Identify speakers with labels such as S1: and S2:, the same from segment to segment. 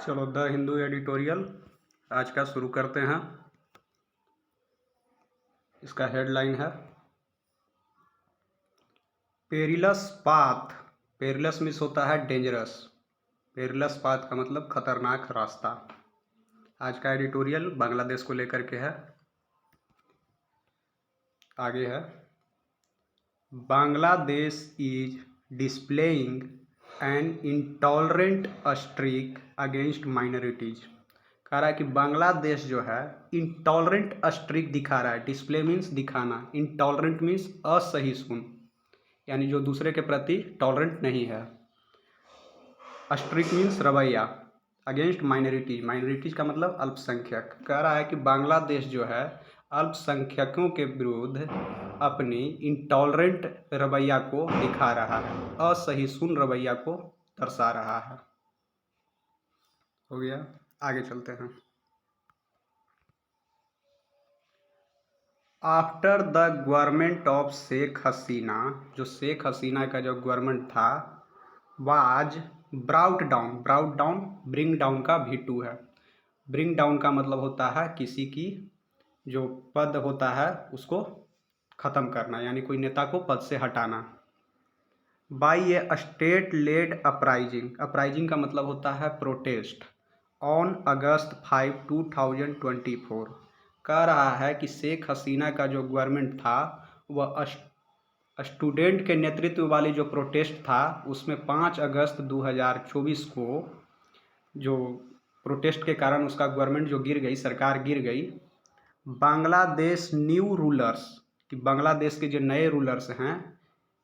S1: चलो the Hindu editorial आज का शुरू करते हैं। इसका हेडलाइन है पेरिलस पाथ। पेरिलस मीन्स होता है डेंजरस। पेरिलस पाथ का मतलब खतरनाक रास्ता। आज का एडिटोरियल बांग्लादेश को लेकर के है। आगे है, Bangladesh is displaying an intolerant streak against minorities. कह रहा है कि बांग्लादेश जो है इंटॉलरेंट स्ट्रीक दिखा रहा है। डिस्प्ले मीन्स दिखाना, इंटॉलरेंट मीन्स असहिष्णु, यानी जो दूसरे के प्रति टॉलरेंट नहीं है। स्ट्रीक मीन्स रवैया। अगेंस्ट माइनॉरिटीज, माइनॉरिटीज का मतलब अल्पसंख्यक। कह रहा है कि बांग्लादेश जो है अल्पसंख्यकों के विरुद्ध अपनी इंटॉलरेंट रवैया को दिखा रहा है, असहिष्णु रवैया को दर्शा रहा है। हो गया, आगे चलते हैं। After the government of Sheikh Hasina, जो शेख हसीना का जो गवर्नमेंट था, was brought down. Brought down bring down का V2 है। ब्रिंग डाउन का मतलब होता है किसी की जो पद होता है उसको ख़त्म करना, यानी कोई नेता को पद से हटाना। By A state lead uprising. Uprising का मतलब होता है प्रोटेस्ट। ऑन अगस्त 5, 2024 कह रहा है कि शेख हसीना का जो गवर्नमेंट था वह स्टूडेंट के नेतृत्व वाली जो प्रोटेस्ट था उसमें 5 अगस्त 2024 को जो प्रोटेस्ट के कारण उसका गवर्नमेंट जो गिर गई, सरकार गिर गई। बांग्लादेश न्यू रूलर्स, कि बांग्लादेश के जो नए रूलर्स हैं,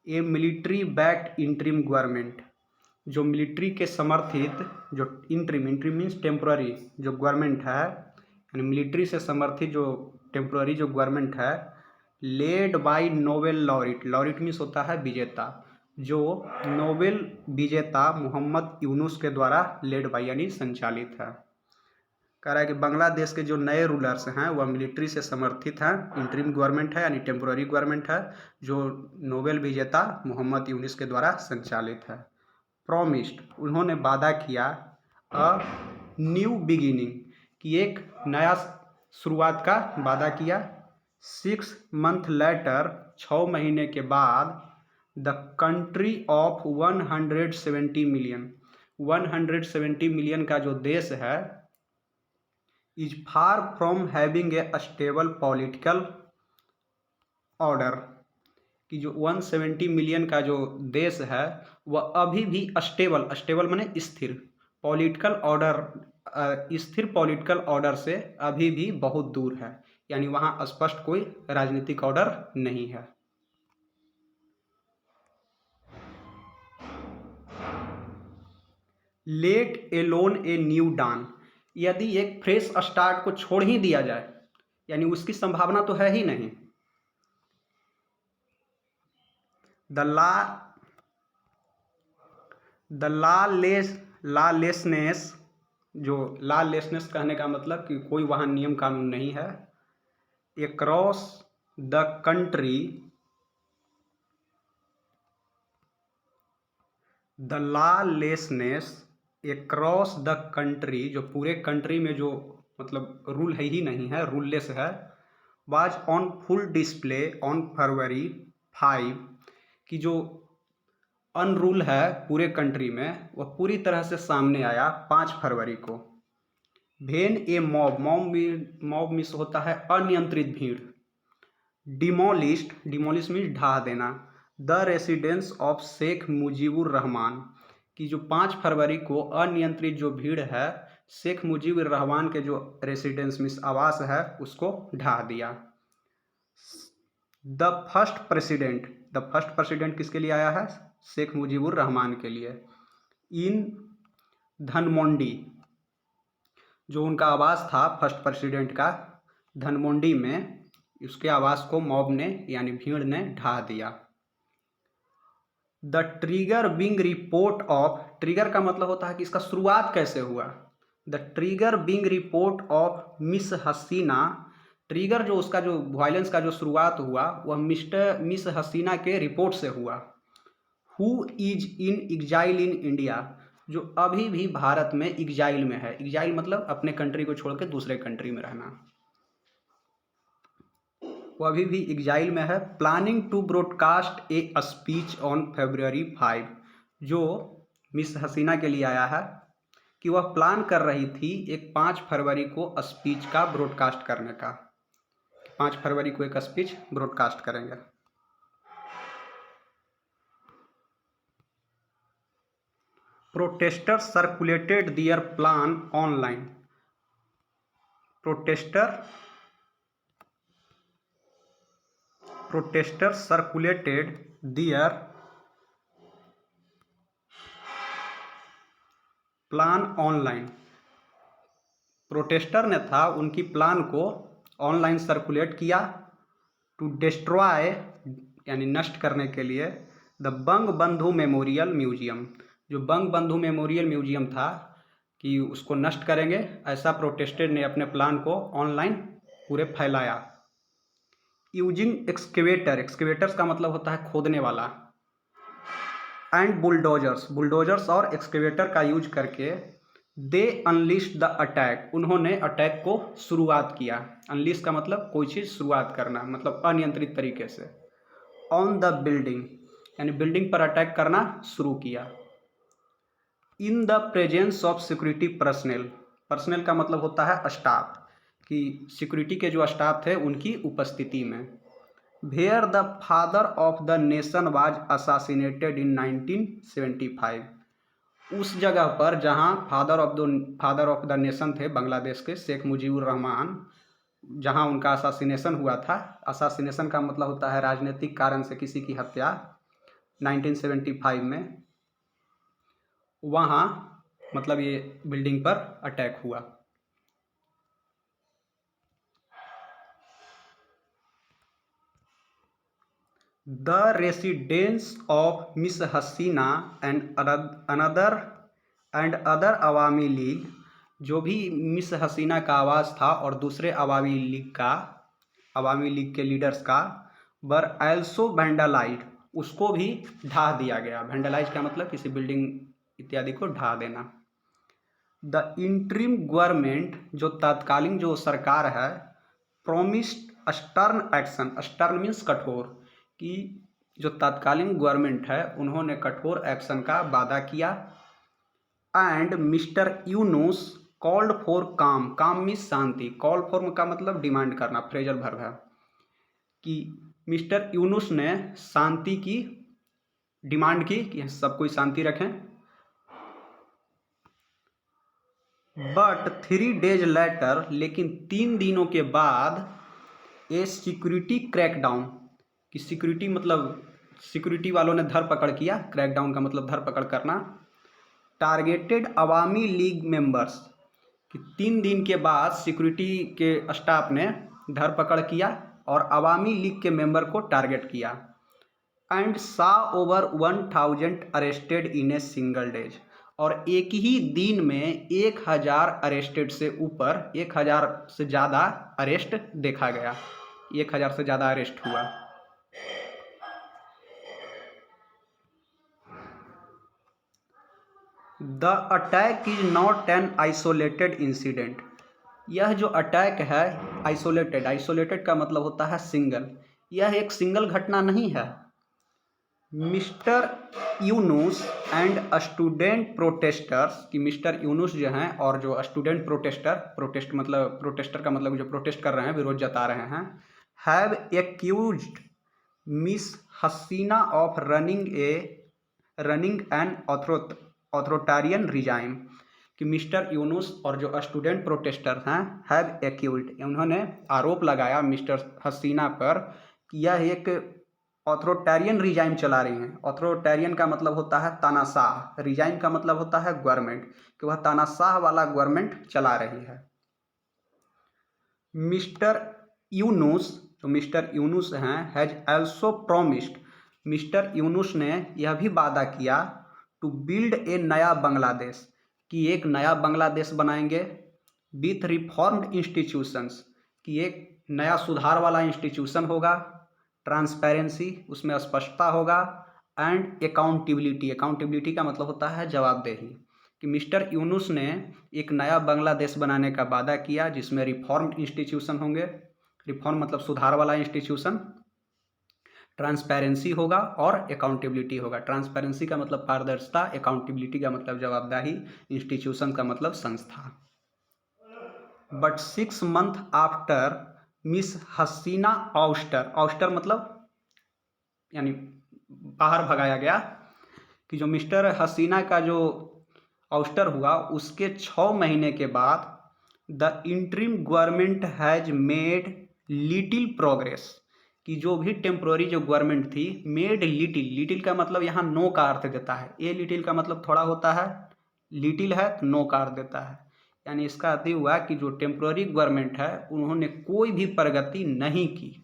S1: ए मिलिट्री बैक्ड इंटरिम गवर्नमेंट, जो मिलिट्री के समर्थित जो इंटरिम मीन्स टेम्प्ररी जो गवर्नमेंट है, यानी मिलिट्री से समर्थित जो टेम्प्ररी जो गवर्नमेंट है, लेड बाय नोबेल लॉरिट। लॉरिट मीन्स होता है विजेता, जो नोबेल विजेता मोहम्मद यूनुस के द्वारा लेड बाय यानी संचालित है। कह रहा है कि बांग्लादेश के जो नए रूलर्स हैं वह मिलिट्री से समर्थित हैं, इंटरिम गवर्नमेंट है यानी टेम्पोररी गवर्नमेंट है, जो नोबेल विजेता मोहम्मद यूनुस के द्वारा संचालित है। प्रॉमिस्ड, उन्होंने वादा किया, अ न्यू बिगिनिंग, कि एक नया शुरुआत का वादा किया। 6 months लेटर, 6 महीने के बाद, the country of 170 million, 170 million का जो देश है, is far from having a stable political order, कि जो 170 मिलियन का जो देश है वह अभी भी स्टेबल माने स्थिर, पॉलिटिकल ऑर्डर, स्थिर पॉलिटिकल ऑर्डर से अभी भी बहुत दूर है, यानी वहाँ स्पष्ट कोई राजनीतिक ऑर्डर नहीं है। Let alone a new dawn, यदि एक फ्रेश स्टार्ट को छोड़ ही दिया जाए, यानी उसकी संभावना तो है ही नहीं। द लॉलेसनेस, जो लॉलेसनेस कहने का मतलब कि कोई वहाँ नियम कानून नहीं है। Across the country, the lawlessness across the country, जो पूरे कंट्री में जो मतलब रूल है ही नहीं है, रूललेस है। Was on full display on February 5, कि जो अनरूल है पूरे कंट्री में वह पूरी तरह से सामने आया 5 फरवरी को। भेन ए मॉब, मॉब मीन्स होता है अनियंत्रित भीड़। डिमोलिस्ट मीन्स ढहा देना। The residence of Sheikh Mujibur Rahman, की जो 5 फरवरी को अनियंत्रित जो भीड़ है शेख मुजीबुर रहमान के जो रेसिडेंस मीन्स आवास है उसको ढहा दिया। द फर्स्ट प्रेसिडेंट किसके लिए आया है? शेख मुजीबुर रहमान के लिए। इन धनमोंडी, जो उनका आवास था फर्स्ट प्रेसिडेंट का, धनमोंडी में, उसके आवास को मॉब ने यानी भीड़ ने ढहा दिया। The trigger being report of, trigger का मतलब होता है कि इसका शुरुआत कैसे हुआ। The trigger being report of miss Hasina, trigger जो उसका जो वायलेंस का जो शुरुआत हुआ वह मिस हसीना के रिपोर्ट से हुआ। Who is in exile in India, जो अभी भी भारत में एग्जाइल में है। एग्जाइल मतलब अपने कंट्री को छोड़ के दूसरे कंट्री में रहना, वो अभी भी एग्जाइल में है। Planning to broadcast a speech on February 5, जो मिस हसीना के लिए आया है कि वह प्लान कर रही थी एक 5 फरवरी को स्पीच का ब्रॉडकास्ट करने का। 5 फरवरी को एक स्पीच ब्रॉडकास्ट करेंगे। Protester circulated their plan online. protesters circulated their plan online. Protester ने था उनकी प्लान को ऑनलाइन सर्कुलेट किया टू डिस्ट्रॉय यानी नष्ट करने के लिए द बंग बंधु मेमोरियल म्यूजियम। जो बंग बंधु मेमोरियल म्यूजियम था कि उसको नष्ट करेंगे, ऐसा प्रोटेस्टर ने अपने प्लान को ऑनलाइन पूरे फैलाया। यूजिंग एक्सकेवेटर, एक्सकेवेटर्स का मतलब होता है खोदने वाला, एंड बुलडोजर्स, बुलडोजर्स और एक्सकेवेटर का यूज करके दे अनलिस्ट द अटैक, उन्होंने अटैक को शुरुआत किया। अनलिस्ट का मतलब कोई चीज़ शुरुआत करना, मतलब अनियंत्रित तरीके से। ऑन द बिल्डिंग यानी बिल्डिंग पर अटैक करना शुरू किया। In the presence of security personal, personal का मतलब होता है स्टाफ, कि सिक्योरिटी के जो स्टाफ थे उनकी उपस्थिति में। Where the father of the nation was assassinated in 1975, उस जगह पर जहां फादर ऑफ द नेशन थे बांग्लादेश के शेख मुजीबुर रहमान, जहां उनका असासिनेशन हुआ था। असासिनेशन का मतलब होता है राजनीतिक कारण से किसी की हत्या। 1975 में वहां मतलब ये बिल्डिंग पर अटैक हुआ। The residence of miss Hasina and other Awami league, जो भी मिस हसीना का आवाज़ था और दूसरे अवामी लीग के लीडर्स का, वर एल्सो वैंडलाइज, उसको भी ढा दिया गया। वैंडलाइज का मतलब किसी बिल्डिंग इत्यादि को ढा देना। द इंटरिम गवर्नमेंट, जो तत्कालीन जो सरकार है, promised stern action, stern means कठोर, कि जो तत्कालीन गवर्नमेंट है उन्होंने कठोर एक्शन का वादा किया। And mister Yunus called for काम, काम मीन्स शांति, कॉल फॉर का मतलब डिमांड करना, फ्रेजल वर्ब है, कि मिस्टर यूनुस ने शांति की डिमांड की कि सब कोई शांति रखें। बट 3 days लेटर, लेकिन 3 दिनों के बाद, ए सिक्योरिटी क्रैकडाउन, कि सिक्योरिटी मतलब सिक्योरिटी वालों ने धरपकड़ किया, क्रैकडाउन का मतलब धरपकड़ करना। टारगेटेड अवामी लीग मेंबर्स, कि 3 दिन के बाद सिक्योरिटी के स्टाफ ने धरपकड़ किया और अवामी लीग के मेंबर को टारगेट किया। एंड सा over 1000 arrested in a single days, और एक ही दिन में 1000 अरेस्टेड से ऊपर, 1000 से ज़्यादा अरेस्ट देखा गया, 1000 से ज़्यादा अरेस्ट हुआ। The attack is not an isolated incident, यह जो अटैक है आइसोलेटेड, आइसोलेटेड का मतलब होता है सिंगल, यह एक सिंगल घटना नहीं है। Mister Yunus and student protesters, कि मिस्टर यूनुस जो हैं और जो स्टूडेंट प्रोटेस्टर का मतलब जो प्रोटेस्ट कर रहे हैं, विरोध जता रहे हैं, have accused miss Hasina of running an authoritarian regime, कि मिस्टर यूनुस और जो स्टूडेंट प्रोटेस्टर हैं, हैव एक्यूज्ड, उन्होंने आरोप लगाया मिस्टर हसीना पर कि यह एक ऑथोरिटेरियन रिजाइम चला रही हैं। ऑथोरिटेरियन का मतलब होता है तानाशाह, रिजाइम का मतलब होता है गवर्नमेंट, कि वह तानाशाह वाला गवर्नमेंट चला रही है। मिस्टर यूनुस, जो मिस्टर यूनुस हैं, has also promised, mister Yunus ने यह भी वादा किया टू बिल्ड ए नया बांग्लादेश, कि एक नया बांग्लादेश बनाएंगे, विथ रिफॉर्म्ड इंस्टीट्यूशंस, कि एक नया सुधार वाला इंस्टीट्यूशन होगा, ट्रांसपेरेंसी, उसमें स्पष्टता होगा, एंड अकाउंटेबिलिटी, अकाउंटेबिलिटी का मतलब होता है जवाबदेही, कि मिस्टर यूनुस ने एक नया बांग्लादेश बनाने का वादा किया जिसमें रिफॉर्म्ड इंस्टीट्यूशन होंगे, रिफॉर्म मतलब सुधार वाला इंस्टीट्यूशन, ट्रांसपेरेंसी होगा और अकाउंटेबिलिटी होगा। ट्रांसपेरेंसी का मतलब पारदर्शिता, अकाउंटेबिलिटी का मतलब जवाबदेही, इंस्टीट्यूशन का मतलब संस्था। But 6 months after miss Hasina ouster, ouster मतलब यानी बाहर भगाया गया, कि जो मिस्टर हसीना का जो आउस्टर हुआ उसके 6 महीने के बाद the interim government has made little progress, कि जो भी टेम्प्रोरी जो गवर्नमेंट थी मेड लिटिल, लिटिल का मतलब यहाँ नो का अर्थ देता है, ए लिटिल का मतलब थोड़ा होता है, लिटिल है तो नो का अर्थ देता है, यानी इसका अर्थ हुआ कि जो टेम्प्रोरी गवर्नमेंट है उन्होंने कोई भी प्रगति नहीं की।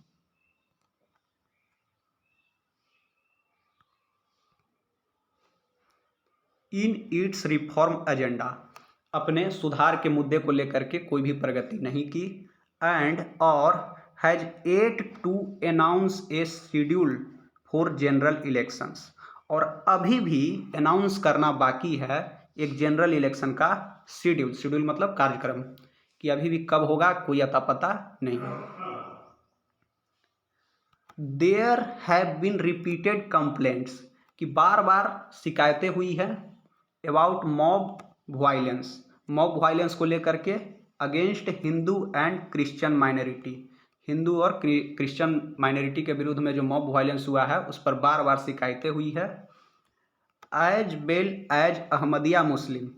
S1: इन इट्स रिफॉर्म एजेंडा, अपने सुधार के मुद्दे को लेकर के कोई भी प्रगति नहीं की। एंड और has yet to announce a schedule for general elections, और अभी भी अनाउंस करना बाकी है एक जनरल इलेक्शन का शेड्यूल, शेड्यूल मतलब कार्यक्रम, कि अभी भी कब होगा कोई अता पता नहीं है। There have been repeated complaints, कि बार बार शिकायतें हुई है about mob violence, mob violence को लेकर के against Hindu and Christian minority, Hindu और क्रिश्चियन माइनॉरिटी के विरुद्ध में जो मॉब वायलेंस हुआ है उस पर बार बार शिकायतें हुई है। As well as Ahmadiyya Muslim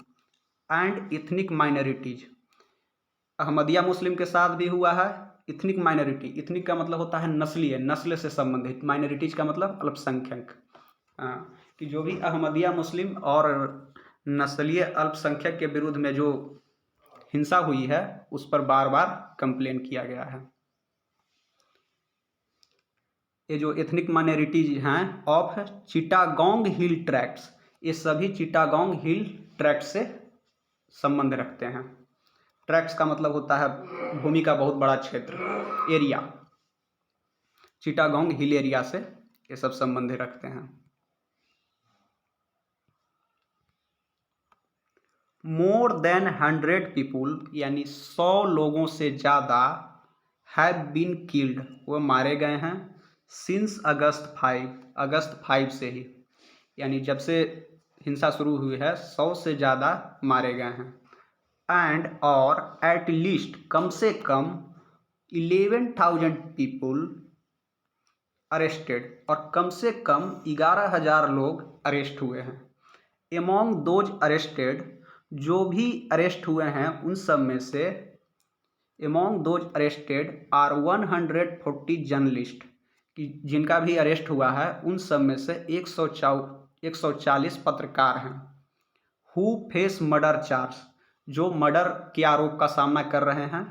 S1: and ethnic minorities, Ahmadiyya Muslim के साथ भी हुआ है, इथनिक माइनॉरिटी, इथनिक का मतलब होता है नस्लीय, नस्ल से संबंधित, माइनॉरिटीज का मतलब अल्पसंख्यक, कि जो भी अहमदिया मुस्लिम और नस्लीय अल्पसंख्यक के विरुद्ध में जो हिंसा हुई है उस पर बार बार कंप्लेन किया गया है। ये जो एथनिक माइनॉरिटीज हैं ऑफ चिटागोंग हिल ट्रैक्ट्स, ये सभी चिटागोंग हिल ट्रैक्ट से संबंध रखते हैं। ट्रैक्ट्स का मतलब होता है भूमि का बहुत बड़ा क्षेत्र, एरिया, चिटागोंग हिल एरिया से ये सब संबंध रखते हैं। मोर देन 100 पीपुल, यानी 100 लोगों से ज़्यादा हैव बीन किल्ड, वो मारे गए हैं, सिंस अगस्त 5 से ही, यानी जब से हिंसा शुरू हुई है 100 से ज़्यादा मारे गए हैं। एंड और एट लीस्ट, कम से कम 11,000 पीपुल अरेस्टेड, और कम से कम 11,000 लोग अरेस्ट हुए हैं। एमोंग दोज अरेस्टेड, जो भी अरेस्ट हुए हैं उन सब में से among those arrested are 140 journalist, कि जिनका भी अरेस्ट हुआ है उन सब में से 140 पत्रकार हैं। हु फेस मर्डर चार्ज, जो मर्डर के आरोप का सामना कर रहे हैं।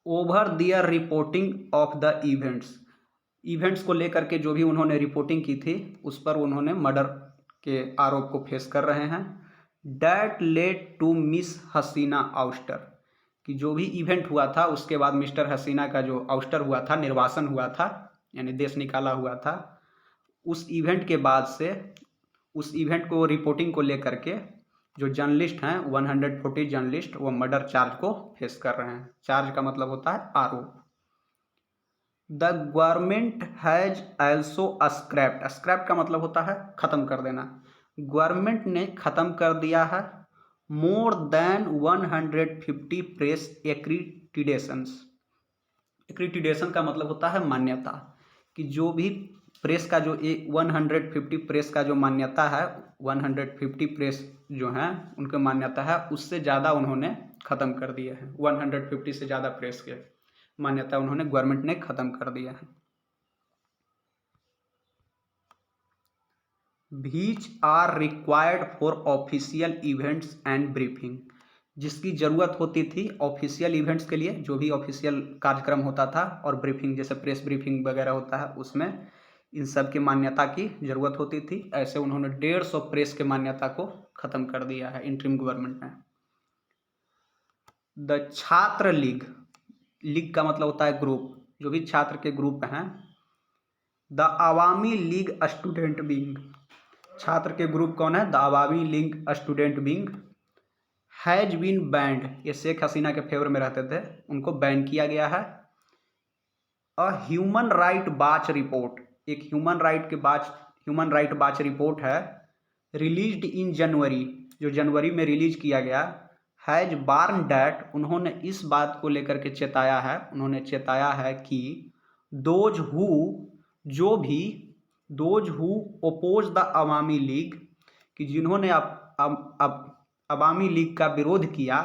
S1: Over their reporting of the events को लेकर के जो भी उन्होंने रिपोर्टिंग की थी उस पर उन्होंने मर्डर के आरोप को फेस कर रहे हैं। That led to miss Hasina ouster, कि जो भी इवेंट हुआ था उसके बाद मिस्टर हसीना का जो आउस्टर हुआ था, निर्वासन हुआ था, यानी देश निकाला हुआ था, उस इवेंट के बाद से उस इवेंट को रिपोर्टिंग को लेकर के जो जर्नलिस्ट हैं 140 जर्नलिस्ट वो मर्डर चार्ज को फेस कर रहे हैं। चार्ज का मतलब होता है आरोप। The government has also scraped, scraped का मतलब होता है खत्म कर देना, गवर्नमेंट ने खत्म कर दिया है मोर देन 150 प्रेस एक्रीडिटेशंस, एक्रीडिटेशन का मतलब होता है मान्यता, कि जो भी प्रेस का जो 150 प्रेस का जो मान्यता है, 150 प्रेस जो हैं उनकी मान्यता है उससे ज़्यादा उन्होंने ख़त्म कर दिए हैं। 150 से ज़्यादा प्रेस के मान्यता उन्होंने गवर्नमेंट ने ख़त्म कर दिया है। Which are required for official events and briefing, जिसकी ज़रूरत होती थी ऑफिशियल इवेंट्स के लिए, जो भी ऑफिशियल कार्यक्रम होता था, और ब्रीफिंग जैसे प्रेस ब्रीफिंग वगैरह होता है उसमें इन सब की मान्यता की ज़रूरत होती थी। ऐसे उन्होंने 150 प्रेस के मान्यता को ख़त्म कर दिया है इंटरिम गवर्नमेंट ने। द छात्र लीग, लीग का मतलब होता है ग्रुप, जो भी छात्र के ग्रुप हैं। The Awami League student wing, छात्र के ग्रुप कौन है? The Awami League student wing has been banned, ये शेख हसीना के फेवर में रहते थे, उनको बैन किया गया है। A human right watch report, एक ह्यूमन राइट वाच रिपोर्ट है, रिलीज्ड इन जनवरी, जो जनवरी में रिलीज किया गया, हैज वार्न डैट, उन्होंने इस बात को लेकर के चेताया है कि those who oppose the Awami League, कि जिन्होंने अवामी लीग का विरोध किया,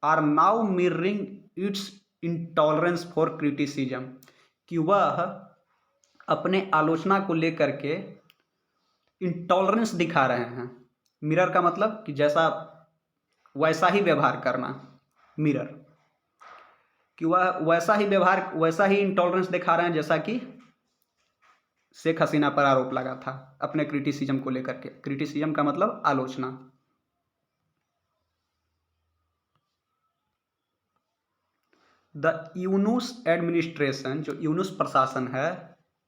S1: are now mirroring its intolerance for criticism, कि वह अपने आलोचना को लेकर के इंटॉलरेंस दिखा रहे हैं। मिरर का मतलब कि जैसा वैसा ही व्यवहार करना, मिरर, कि वह वैसा ही इंटॉलरेंस दिखा रहे हैं जैसा कि शेख हसीना पर आरोप लगा था अपने क्रिटिसिज्म को लेकर के। क्रिटिसिज्म का मतलब आलोचना। द यूनुस एडमिनिस्ट्रेशन, जो यूनुस प्रशासन है,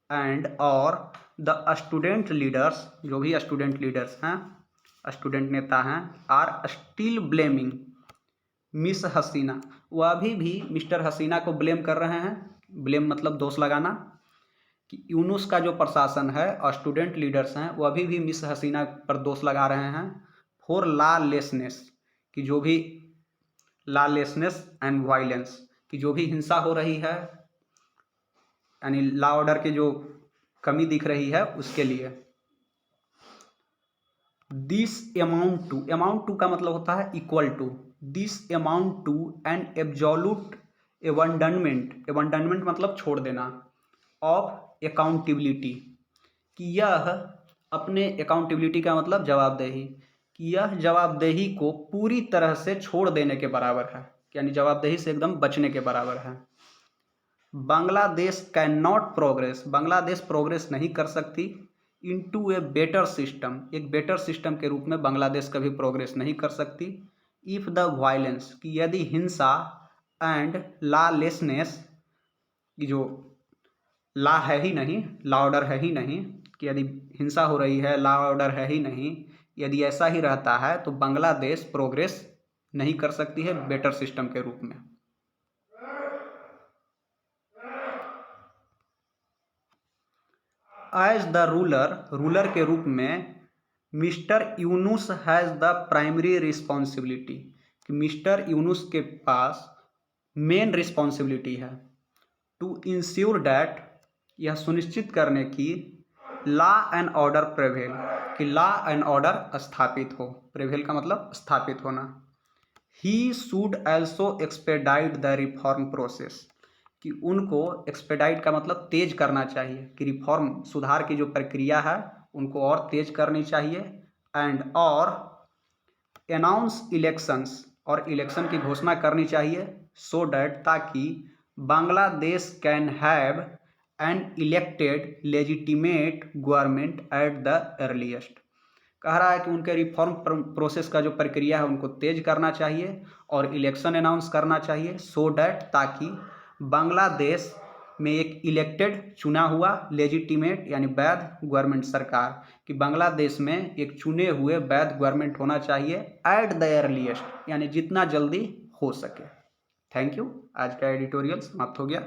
S1: एंड और द स्टूडेंट लीडर्स, जो भी स्टूडेंट लीडर्स हैं, स्टूडेंट नेता हैं, आर स्टिल ब्लेमिंग मिस हसीना, वह अभी भी मिस्टर हसीना को ब्लेम कर रहे हैं। ब्लेम मतलब दोष लगाना, कि यूनुस का जो प्रशासन है और स्टूडेंट लीडर्स हैं वो अभी भी मिस हसीना पर दोष लगा रहे हैं फॉर लॉलेसनेस, कि जो भी लॉलेसनेस एंड वायलेंस, कि जो भी हिंसा हो रही है, यानी लॉ ऑर्डर की जो कमी दिख रही है उसके लिए। दिस अमाउंट टू का मतलब होता है equal to, this amount to an absolute abandonment मतलब छोड़ देना, ऑफ अकाउंटेबिलिटी, कि यह अपने अकाउंटेबिलिटी का मतलब जवाबदेही, कि यह जवाबदेही को पूरी तरह से छोड़ देने के बराबर है, यानी जवाबदेही से एकदम बचने के बराबर है। Bangladesh can not progress, Bangladesh progress नहीं कर सकती इनटू ए बेटर सिस्टम, एक बेटर सिस्टम के रूप में बांग्लादेश कभी प्रोग्रेस नहीं कर सकती, इफ़ द वायलेंस, कि यदि हिंसा, एंड लॉलेसनेस, कि जो लॉ है ही नहीं, लॉ ऑर्डर है ही नहीं, कि यदि हिंसा हो रही है, लॉ ऑर्डर है ही नहीं, यदि ऐसा ही रहता है तो बांग्लादेश प्रोग्रेस नहीं कर सकती है बेटर सिस्टम के रूप में। एज द रूलर के रूप में mister Yunus has the primary responsibility, कि मिस्टर यूनुस के पास मेन रिस्पॉन्सिबिलिटी है टू इंश्योर डैट, यह सुनिश्चित करने की, लॉ एंड ऑर्डर प्रेवेल, कि लॉ एंड ऑर्डर स्थापित हो, प्रेवेल का मतलब स्थापित होना। He should also expedite the reform process, कि उनको एक्सपेडाइट का मतलब तेज करना चाहिए, कि रिफॉर्म सुधार की जो प्रक्रिया है उनको और तेज करनी चाहिए, एंड और अनाउंस इलेक्शंस, और इलेक्शन की घोषणा करनी चाहिए, सो डैट, ताकि Bangladesh can have an elected legitimate government at the earliest, कह रहा है कि उनके रिफॉर्म प्रोसेस का जो प्रक्रिया है उनको तेज करना चाहिए और इलेक्शन अनाउंस करना चाहिए, सो डैट, ताकि बांग्लादेश में एक इलेक्टेड चुना हुआ लेजिटिमेट यानी वैध गवर्नमेंट सरकार, कि बांग्लादेश में एक चुने हुए वैध गवर्नमेंट होना चाहिए एट द अर्लीस्ट, यानी जितना जल्दी हो सके। थैंक यू, आज का एडिटोरियल समाप्त हो गया।